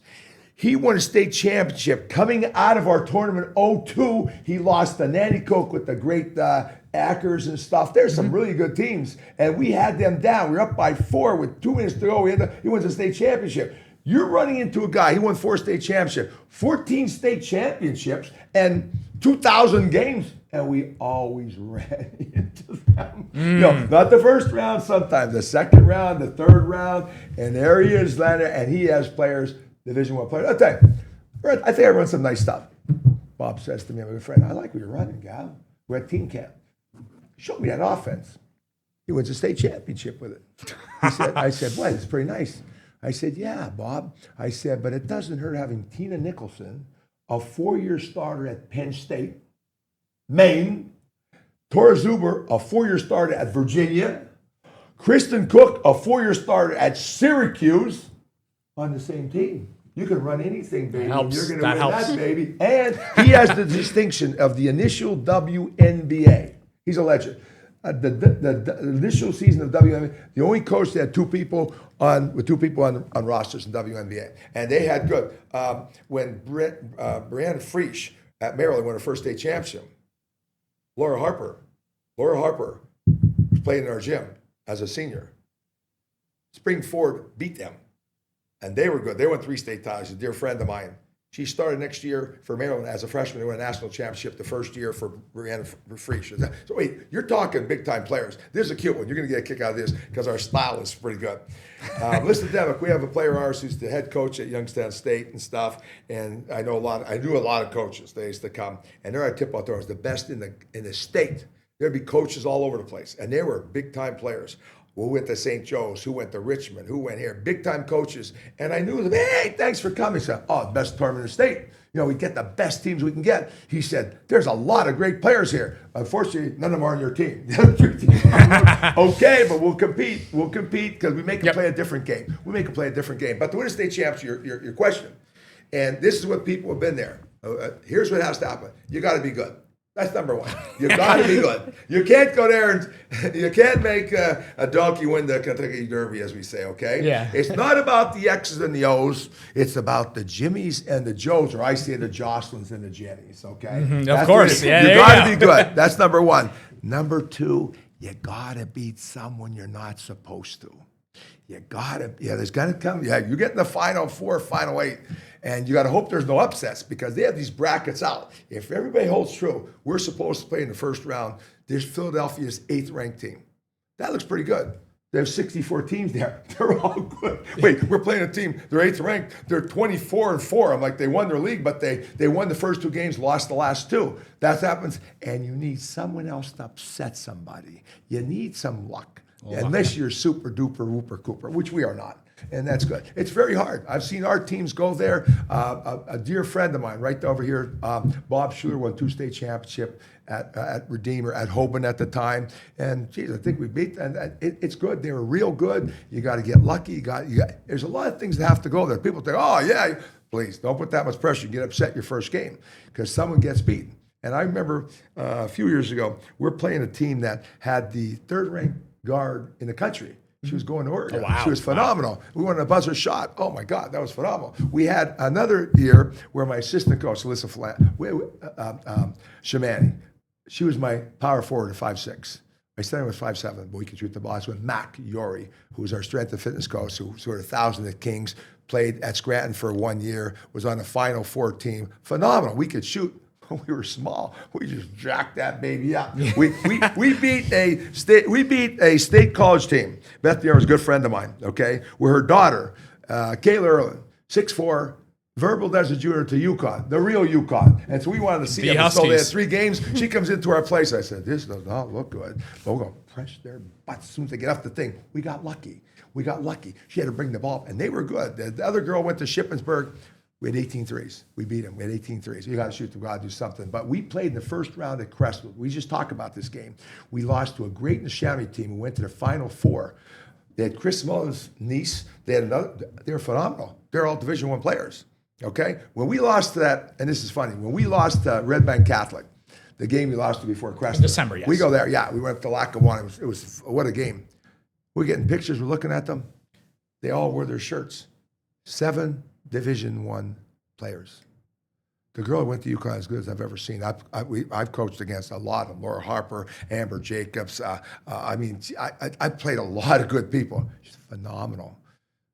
He won a state championship. Coming out of our tournament 02, he lost to Nanticoke with the great Ackers and stuff. There's some really good teams. And we had them down. We were up by 4 with 2 minutes to go. He wins a state championship. You're running into a guy, he won 4 state championships, 14 state championships, and 2,000 games. And we always ran into them. Not the first round sometimes, the second round, the third round. And there he is, Leonard, and he has players, Division I players. I'll tell you, I think I run some nice stuff. Bob says to me, my friend, I like what you're running, Gav. We're at team camp. Show me that offense. He wins a state championship with it. I said, what? It's pretty nice. I said, yeah, Bob. I said, but it doesn't hurt having Tina Nicholson, a 4-year starter at Penn State, Maine, Tora Zuber, a 4-year starter at Virginia, Kristen Cook, a 4-year starter at Syracuse, on the same team. You can run anything, baby. You're going to win that, baby. And he has the distinction of the initial WNBA. He's a legend. The initial season of WNBA, the only coach that had 2 people on rosters in WNBA, and they had good. When Brianna Frisch at Maryland won her first state championship, Laura Harper was playing in our gym as a senior. Spring Ford beat them. And they were good. They won 3 state titles. A dear friend of mine. She started next year for Maryland as a freshman. They won a national championship the first year for Brianna Frisch. So wait, you're talking big-time players. This is a cute one. You're going to get a kick out of this because our style is pretty good. Listen to them. We have a player of ours who's the head coach at Youngstown State and stuff. And I knew a lot of coaches. They used to come. And they're our tip-off throwers, the best in the state. There'd be coaches all over the place. And they were big-time players. Who went to St. Joe's, who went to Richmond, who went here, big-time coaches. And I knew them, hey, thanks for coming. He said, best tournament in the state. We get the best teams we can get. He said, there's a lot of great players here. Unfortunately, none of them are on your team. Okay, but we'll compete. We'll compete because we make them play a different game. But to win a state championship, your question And this is what people have been there. Here's what has to happen. You got to be good. That's number one. You got to be good. You can't go there and you can't make a donkey win the Kentucky Derby, as we say, okay? Yeah. It's not about the X's and the O's. It's about the Jimmies and the Joes, or I say the Jocelyn's and the Jennies, okay? Of course. Yeah, you got to be good. That's number one. Number two, you got to beat someone you're not supposed to. You got to, there's going to come, you get in the final four, final eight, and you got to hope there's no upsets because they have these brackets out. If everybody holds true, we're supposed to play in the first round. There's Philadelphia's 8th ranked team. That looks pretty good. There's 64 teams there. They're all good. Wait, we're playing a team. They're 8th ranked. They're 24-4. I'm like, they won their league, but they won the first 2 games, lost the last 2. That happens, and you need someone else to upset somebody. You need some luck. Unless you're super duper whooper cooper, which we are not, and that's good. It's very hard. I've seen our teams go there. A dear friend of mine, right over here, Bob Schuler, won 2 state championship at Redeemer at Hoban at the time, and geez, I think we beat them. It's good. They were real good. You got to get lucky. You got. There's a lot of things that have to go there. People think, oh yeah, please don't put that much pressure. You get upset your first game because someone gets beaten. And I remember a few years ago, we're playing a team that had the 3rd ranked guard in the country. She was going to Oregon. Oh, wow. She was phenomenal. Wow. We won a buzzer shot. Oh my God, that was phenomenal. We had another year where my assistant coach, Alyssa Shamani, she was my power forward at 5'6". My center was 5'7", but we could shoot the ball. I was with Mac Yori, who was our strength and fitness coach, who scored 1,000 at Kings, played at Scranton for 1 year, was on the Final Four team. Phenomenal. We could shoot. We were small. We just jacked that baby up. We beat a state college team. Beth Dier was a good friend of mine. Okay, with her daughter, Kayla Erlin, 6'4", verbal as a junior to UConn, the real UConn. And so we wanted to see them. So they had 3 games. She comes into our place. I said, "This does not look good." But we're going to press their butts as soon as they get off the thing. We got lucky. She had to bring the ball, and they were good. The other girl went to Shippensburg. We had 18 threes. We beat them. We had 18 threes. You got to shoot. We got to do something. But we played in the first round at Crestwood. We just talked about this game. We lost to a great Neshaminy team who went to the Final Four. They had Chris Mullen's niece. They had another. They were phenomenal. They're all Division I players. Okay. When we lost to that, and this is funny, when we lost to Red Bank Catholic, the game we lost to before Crestwood. December, yes. We go there. Yeah, we went up to Lackawanna. It was what a game. We're getting pictures. We're looking at them. They all wore their shirts. 7 Division I players. The girl who went to UConn as good as I've ever seen. I've coached against a lot of them. Laura Harper, Amber Jacobs. I played a lot of good people. She's phenomenal.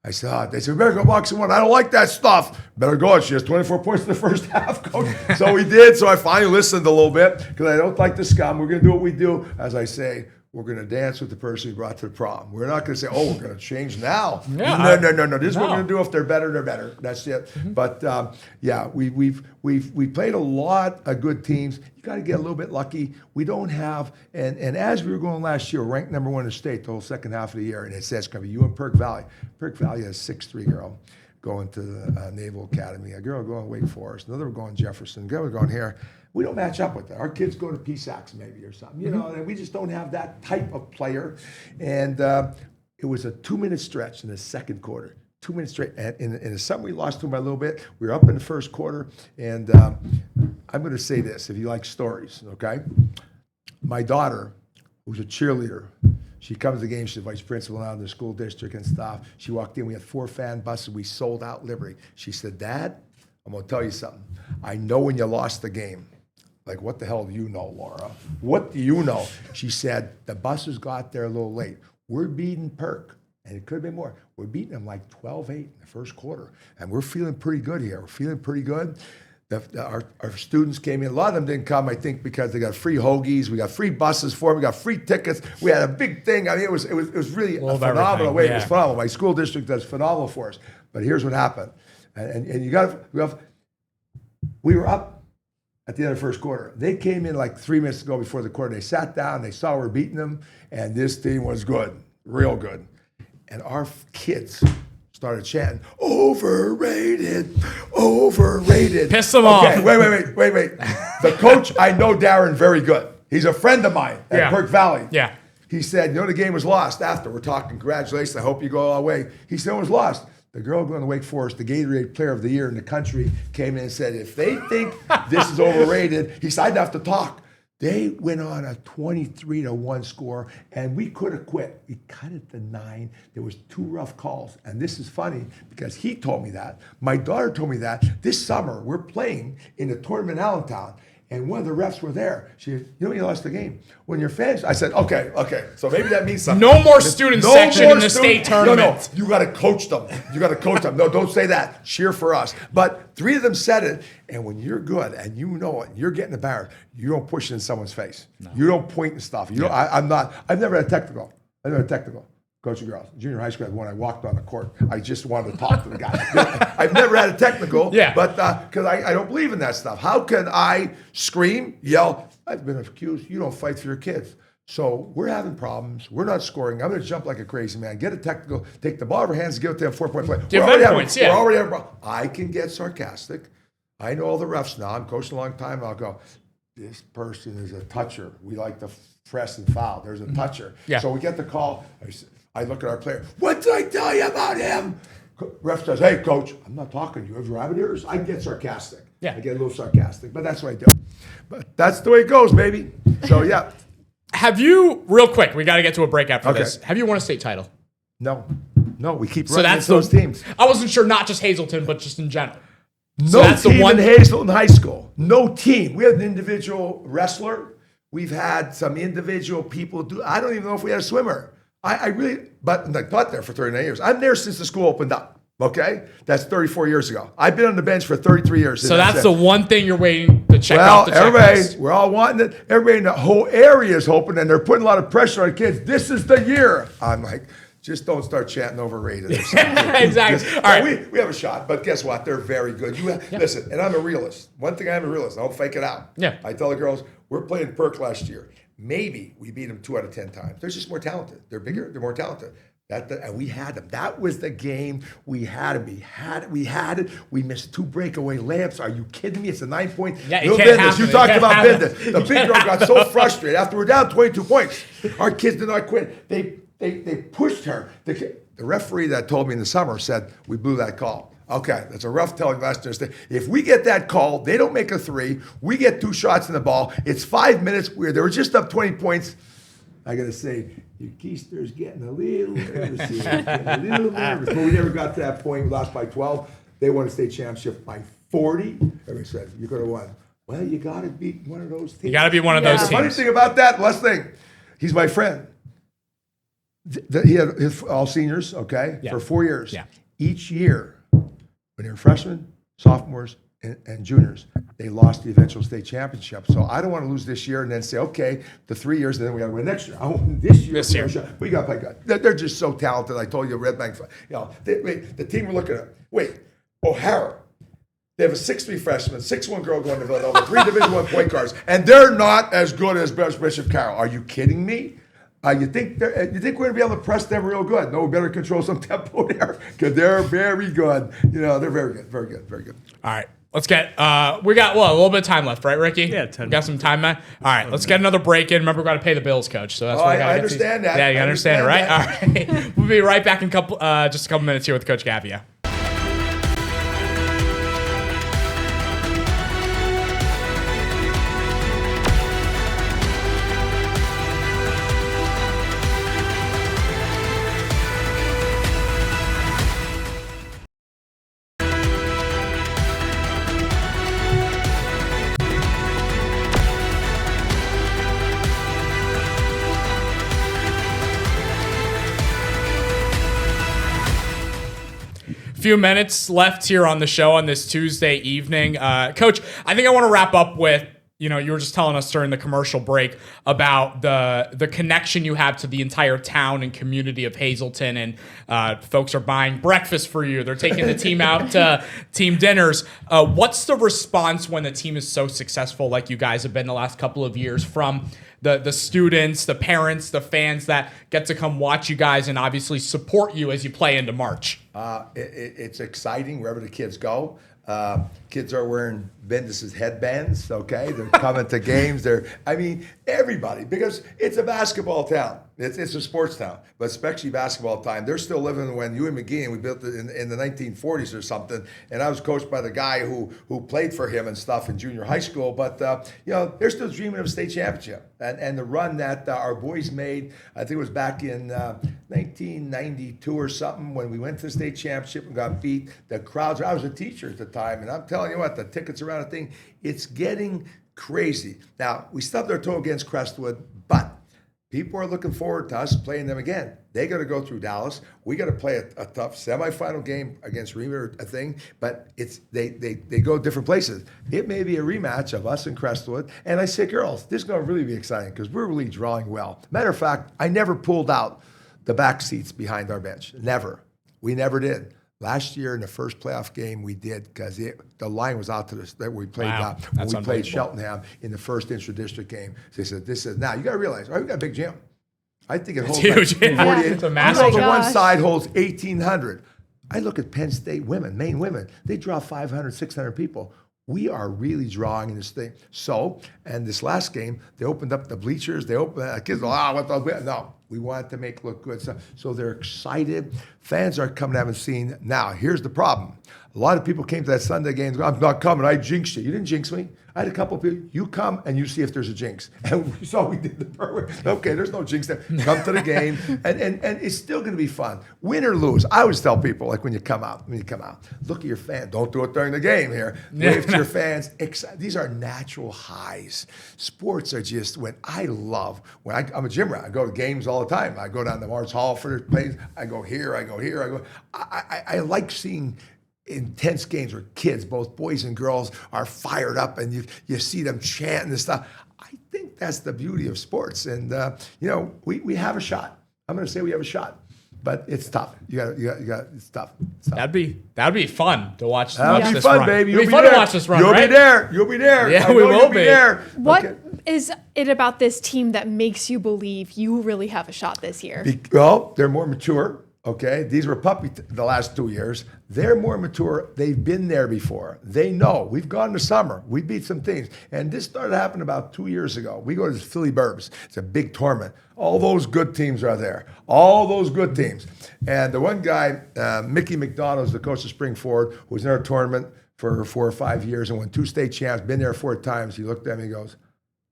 I said, they said, we better go boxing 1. I don't like that stuff. Better go. She has 24 points in the first half, coach. So we did. So I finally listened a little bit because I don't like the scum. We're going to do what we do. As I say, we're going to dance with the person we brought to the prom. We're not going to say, oh, we're going to change now. Yeah, No. This is what we're going to do. If they're better, they're better. That's it. Mm-hmm. But we played a lot of good teams. You got to get a little bit lucky. We don't have, and as we were going last year, ranked number 1 in the state the whole second half of the year, and it says it's going to be you and Perk Valley. Perk Valley has a 6'3" girl going to the Naval Academy. A girl going to Wake Forest. Another going Jefferson. A girl going here. We don't match up with that. Our kids go to PSACs maybe or something, you know, and we just don't have that type of player. And it was a 2-minute stretch in the second quarter. 2 minutes straight. And in the summer, we lost to them by a little bit. We were up in the first quarter. And I'm going to say this, if you like stories, okay? My daughter, who's a cheerleader, she comes to the game. She's the vice principal now in the school district and stuff. She walked in. We had 4 fan buses. We sold out Liberty. She said, Dad, I'm going to tell you something. I know when you lost the game. Like, what the hell do you know, Laura? What do you know? She said, the buses got there a little late. We're beating Perk, and it could have been more. We're beating them like 12-8 in the first quarter, and we're feeling pretty good here. We're feeling pretty good. Our students came in. A lot of them didn't come, I think, because they got free hoagies. We got free buses for them. We got free tickets. We had a big thing. I mean, it was really a phenomenal way. Yeah. It was phenomenal. My school district does phenomenal for us. But here's what happened. And you got to, we were up at the end of the first quarter. They came in like 3 minutes ago before the quarter. They sat down, they saw we're beating them, and this team was good, real good. And our kids started chanting, overrated. Piss them off. Okay, wait. The coach, I know Darren very good. He's a friend of mine at Perk Valley. Yeah. He said, the game was lost after. We're talking, congratulations, I hope you go all the way. He said, it was lost. the girl going to Wake Forest, the Gatorade Player of the Year in the country, came in and said, if they think this is overrated, he said, I'd have to talk. They went on a 23-1 score, and we could have quit. We cut it to 9. There was 2 rough calls, and this is funny because he told me that. My daughter told me that. This summer, we're playing in the tournament in Allentown, and one of the refs were there. She said, you know, you lost the game. When your fans, I said, okay, so maybe that means something. No more student section in the state tournament. No, you got to coach them. You got to coach them. No, don't say that. Cheer for us. But 3 of them said it, and when you're good and you know it, you're getting embarrassed, you don't push it in someone's face. No. You don't point and stuff. You don't, I've never had a technical. Coaching girls. Junior high school, when I walked on the court, I just wanted to talk to the guy. I've never had a technical, but because I don't believe in that stuff. How can I scream, yell? I've been accused, you don't fight for your kids. So we're having problems. We're not scoring. I'm going to jump like a crazy man. Get a technical, take the ball out of our hands, give it to them, 4-point play. We're already having a problem. I can get sarcastic. I know all the refs now. I'm coaching a long time. I'll go, this person is a toucher. We like to press and foul. There's a toucher. Yeah. So we get the call. I look at our player. What did I tell you about him? Ref says, hey, coach, I'm not talking to you. Have you rabbit ears? I get sarcastic. Yeah. I get a little sarcastic, but that's what I do. But that's the way it goes, baby. So, yeah. Have you, real quick, we got to get to a break after this. Have you won a state title? No, we keep running into those teams. I wasn't sure, not just Hazleton, but just in general. No team in Hazleton High School. No team. We had an individual wrestler. We've had some individual people do. I don't even know if we had a swimmer. I really, but I taught there for 39 years. I'm there since the school opened up. Okay, that's 34 years ago. I've been on the bench for 33 years. So that's the one thing you're waiting to check off the checklist. We're all wanting it. Everybody in the whole area is hoping, and they're putting a lot of pressure on kids. This is the year. I'm like, just don't start chanting overrated. Or something. Exactly. All right, we have a shot, but guess what? They're very good. Listen, and I'm a realist. One thing I'm a realist. I don't fake it out. Yeah. I tell the girls, we're playing Perk last year. Maybe we beat them 2 out of 10 times. They're just more talented. They're bigger. They're more talented. And we had them. That was the game. We had them. We had it. We missed 2 breakaway layups. Are you kidding me? It's a 9-point. Yeah, it can't happen. You talked about business. The big girl got so frustrated after we're down 22 points. Our kids did not quit. They pushed her. The referee that told me in the summer said we blew that call. Okay, that's a rough telling last Thursday. If we get that call, they don't make a 3. We get 2 shots in the ball. It's 5 minutes. They were just up 20 points. I got to say, your keister's getting a little nervous here. But we never got to that point. We lost by 12. They won a state championship by 40. Everybody said, you could have won. Well, you got to beat one of those teams. You got to be one of those teams. The funny thing about that, last thing, he's my friend. He had all seniors, for 4 years. Yeah. Each year, when they were freshmen, sophomores, and juniors, they lost the eventual state championship. So I don't want to lose this year and then say, okay, the 3 years, and then we got to win next year. I want this year. We got to play good. They're just so talented. I told you, Red Bank, the team we're looking at. Wait, O'Hara. They have a 6'3" freshman, 6'1" girl going to Villanova, 3 Division I point guards, and they're not as good as Bishop Carroll. Are you kidding me? You think we're going to be able to press them real good? No, we better control some tempo there because they're very good. They're very good, very good, very good. All right, let's get. We got a little bit of time left, right, Ricky? Yeah, 10. We got some time, man. All right, let's get another break in. Remember, we got to pay the bills, coach. So that's what I understand that. Yeah, you understand it, right? All right, we'll be right back in just a couple minutes here with Coach Gavio. Few minutes left here on the show on this Tuesday evening. Coach, I think I want to wrap up with, you were just telling us during the commercial break about the connection you have to the entire town and community of Hazleton, and folks are buying breakfast for you. They're taking the team out to team dinners. What's the response when the team is so successful like you guys have been the last couple of years from the students, the parents, the fans that get to come watch you guys and obviously support you as you play into March? It's exciting wherever the kids go. Kids are wearing Bendis' headbands, okay? They're coming to games. Everybody, because it's a basketball town. It's a sports town, but especially basketball time. They're still living when you and McGee, and we built it in the 1940s or something. And I was coached by the guy who played for him and stuff in junior high school. But they're still dreaming of a state championship. And the run that our boys made, I think it was back in 1992 or something, when we went to the state championship and got beat. The crowds. I was a teacher at the time, and I'm telling you what, the tickets around the thing, it's getting crazy. Now we stubbed our toe against Crestwood, but people are looking forward to us playing them again. They got to go through Dallas. We got to play a tough semifinal game against Rema or a thing, but they go different places. It may be a rematch of us and Crestwood. And I say, girls, this is going to really be exciting because we're really drawing well. Matter of fact, I never pulled out the back seats behind our bench. Never. We never did. Last year in the first playoff game we did because the line was out to us that we played when we played Cheltenham in the first intra-district game. So they said, "This is now you got to realize, we got a big gym. I think it holds huge. like 48. It's a massive You know, the gym. one side holds 1,800. I look at Penn State women, Maine women. They draw 500, 600 people. We are really drawing in this thing. So, and this last game, they opened up the bleachers. They opened, kids go, what the, no. We wanted to make it look good. So they're excited. Fans are coming, haven't seen. Now, here's the problem. A lot of people came to that Sunday game and go, I'm not coming. I jinxed you. You didn't jinx me. I had a couple of people. You come and you see if there's a jinx. And we saw we did the perfect. Okay, there's no jinx there. Come to the game. And it's still going to be fun. Win or lose. I always tell people, like when you come out, look at your fan. Don't do it during the game here. Wave to your fans. These are natural highs. Sports are just when I'm a gym rat. I go to games all the time. I go down to Mars Hall for the plays. I go here. I like seeing intense games where kids, both boys and girls, are fired up, and you see them chanting and stuff. I think that's the beauty of sports, and we have a shot. I'm going to say we have a shot, but it's tough. It's tough. That'd be fun to watch. That'll be this fun, run. baby. It'd be fun to watch this run. You'll right? be there. You'll be there. Yeah, I we know will you'll be be. there. What is it about this team that makes you believe you really have a shot this year? Well, they're more mature. Okay, these were the last 2 years. They're more mature. They've been there before. They know. We've gone to summer. We beat some teams. And this started happening about 2 years ago. We go to the Philly Burbs. It's a big tournament. All those good teams are there. All those good teams. And the one guy, Mickey McDonald, is the coach of Spring Forward, who was in our tournament for 4 or 5 years and won 2 state champs, been there 4 times. He looked at me and goes,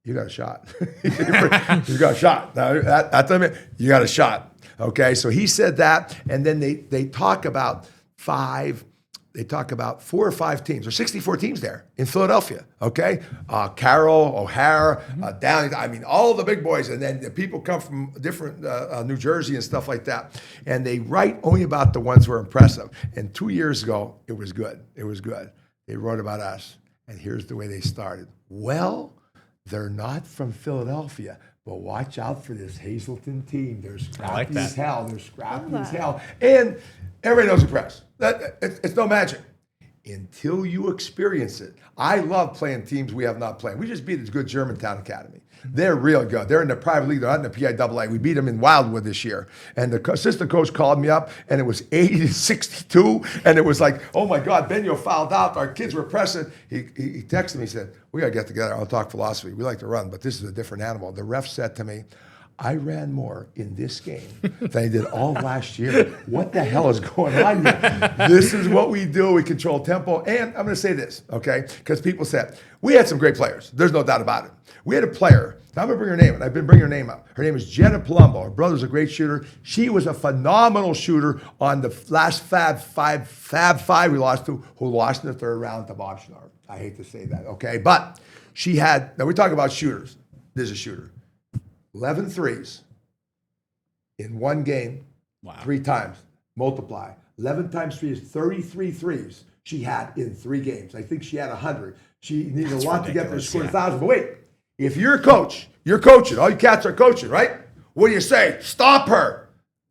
you got a shot. You got a shot. Now, that's what I mean. You got a shot. Okay, so he said that, and then they talk about 4 or 5 teams, or 64 teams there in Philadelphia, okay? Carroll, O'Hara, Downey, I mean, all the big boys, and then the people come from different New Jersey and stuff like that, and they write only about the ones who are impressive. And 2 years ago, it was good. It was good. They wrote about us, and here's the way they started. Well, they're not from Philadelphia, but watch out for this Hazleton team. They're scrappy as hell. They're scrappy as hell. And everybody knows the press. It's no magic until you experience it. I love playing teams we have not played. We just beat a good Germantown Academy. They're real good. They're in the private league. They're not in the PIAA. We beat them in Wildwood this year. And the assistant coach called me up, and it was 80-62. And it was like, oh, my God, Benio fouled out. Our kids were pressing. He texted me. He said, we got to get together. I'll talk philosophy. We like to run, but this is a different animal. The ref said to me, I ran more in this game than I did all last year. What the hell is going on here? This is what we do. We control tempo. And I'm going to say this, okay? Because people said, we had some great players. There's no doubt about it. We had a player. I'm going to bring her name up. I've been bringing her name up. Her name is Jenna Palumbo. Her brother's a great shooter. She was a phenomenal shooter on the last Fab Five we lost to, who lost in the 3rd round to Bob Schnarr. I hate to say that, okay? But she had, now we talk about shooters. There's a shooter. 11 threes in one game, 3 times. Multiply. 11 times 3 is 33 threes she had in 3 games. I think she had 100. She needed a lot to get there to score 1,000. But wait, if you're a coach, you're coaching. All you cats are coaching, right? What do you say? Stop her.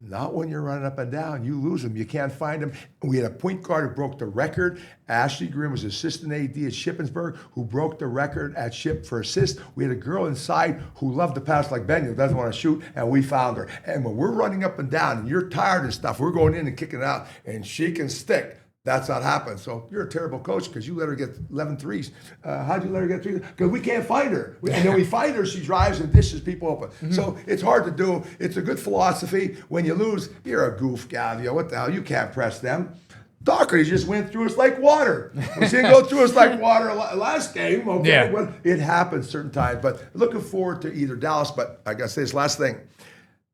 Not when you're running up and down. You lose them. You can't find them. We had a point guard who broke the record. Ashley Grimm was assistant AD at Shippensburg who broke the record at Ship for assists. We had a girl inside who loved to pass like Ben, who doesn't want to shoot, and we found her. And when we're running up and down and you're tired and stuff, we're going in and kicking it out, and she can stick. That's not happening. So you're a terrible coach because you let her get 11 threes. How'd you let her get 3? Because we can't find her. And then we find her, she drives and dishes people open. So it's hard to do. It's a good philosophy. When you lose, you're a goof, Gavio. What the hell? You can't press them. Doherty just went through us like water. We didn't go through us like water last game. Okay, Yeah. well, it happens certain times. But looking forward to either Dallas. But I gotta say this last thing.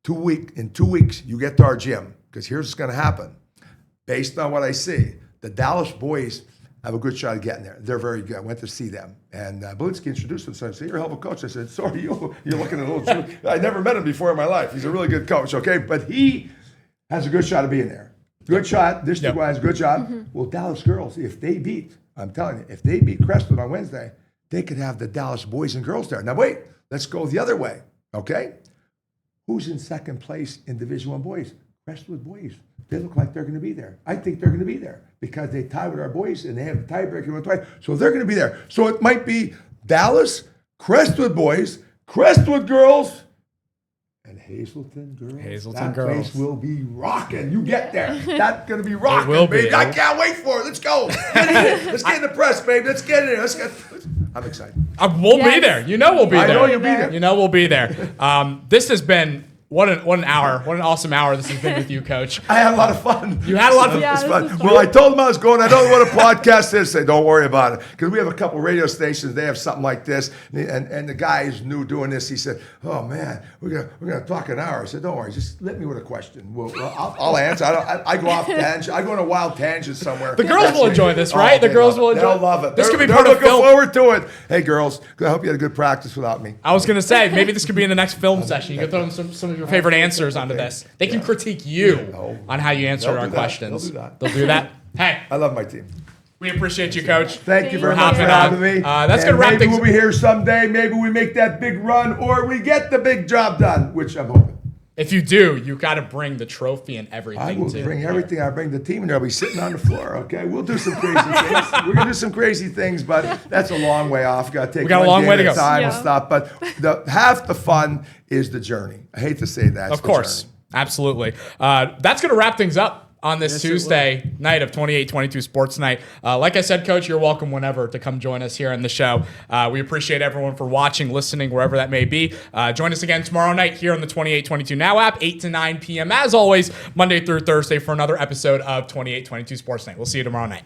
In 2 weeks, you get to our gym because here's what's gonna happen. Based on what I see, the Dallas boys have a good shot at getting there. They're very good. I went to see them. And Blitzky introduced himself. I said, you're a hell of a coach. I said, so are you. You're looking at a little Jew. I never met him before in my life. He's a really good coach, okay? But he has a good shot of being there. Good shot. This guy has a good shot. Well, Dallas girls, I'm telling you, if they beat Crestwood on Wednesday, they could have the Dallas boys and girls there. Now, wait, let's go the other way, okay? Who's in second place in Division I boys? Crestwood boys. They look like they're going to be there. I think they're going to be there because they tie with our boys and they have the tiebreaker with twice. So they're going to be there. So it might be Dallas, Crestwood boys, Crestwood girls, and Hazleton girls. Hazleton that girls. place will be rocking. You get there. That's going to be rocking, will be. baby. I can't wait for it. Let's go. Get in it. Let's get in the press, baby. Let's get in there. I'm excited. We'll be there. You know we'll be there. I know you'll be there. You know we'll be there. This has been what an hour. What an awesome hour this has been with you, Coach. I had a lot of fun. You had a lot of fun. Yeah, It's this fun. is fun. Well, I told him I was going. I don't know what a podcast is. Say, don't worry about it, because we have a couple radio stations. They have something like this, and the guy who's new doing this. He said, "Oh man, we're gonna talk an hour." I said, "Don't worry, just let me with a question. Well, I'll answer. I go off tangent. I go on a wild tangent somewhere." The girls will enjoy this, right? The girls will enjoy. They'll love it. This could be they're part of looking film. forward to it. Hey, girls, I hope you had a good practice without me. I was gonna say maybe this could be in the next film session. You can throw in some of your favorite answers onto this. They can critique you on how you answered They'll our do that. questions. They'll do that. They'll do that. Hey, I love my team. we appreciate you, Coach. Thank you very Thank much for you. having me. That's And gonna wrap maybe things. we'll be here someday. Maybe we make that big run, or we get the big job done, which I'm hoping. If you do, you got to bring the trophy and everything. I will too. bring everything. I bring the team, and they'll be sitting on the floor. Okay, we'll do some crazy things. We're gonna do some crazy things, but that's a long way off. Got to take. We got a one long game way to at a go. Time and Yeah. stuff. But half the fun is the journey. I hate to say that. Of course. Absolutely. That's going to wrap things up on this Tuesday night of 28-22 Sports Night. Like I said, Coach, you're welcome whenever to come join us here on the show. We appreciate everyone for watching, listening, wherever that may be. Join us again tomorrow night here on the 28-22 Now app, 8 to 9 p.m. As always, Monday through Thursday for another episode of 28-22 Sports Night. We'll see you tomorrow night.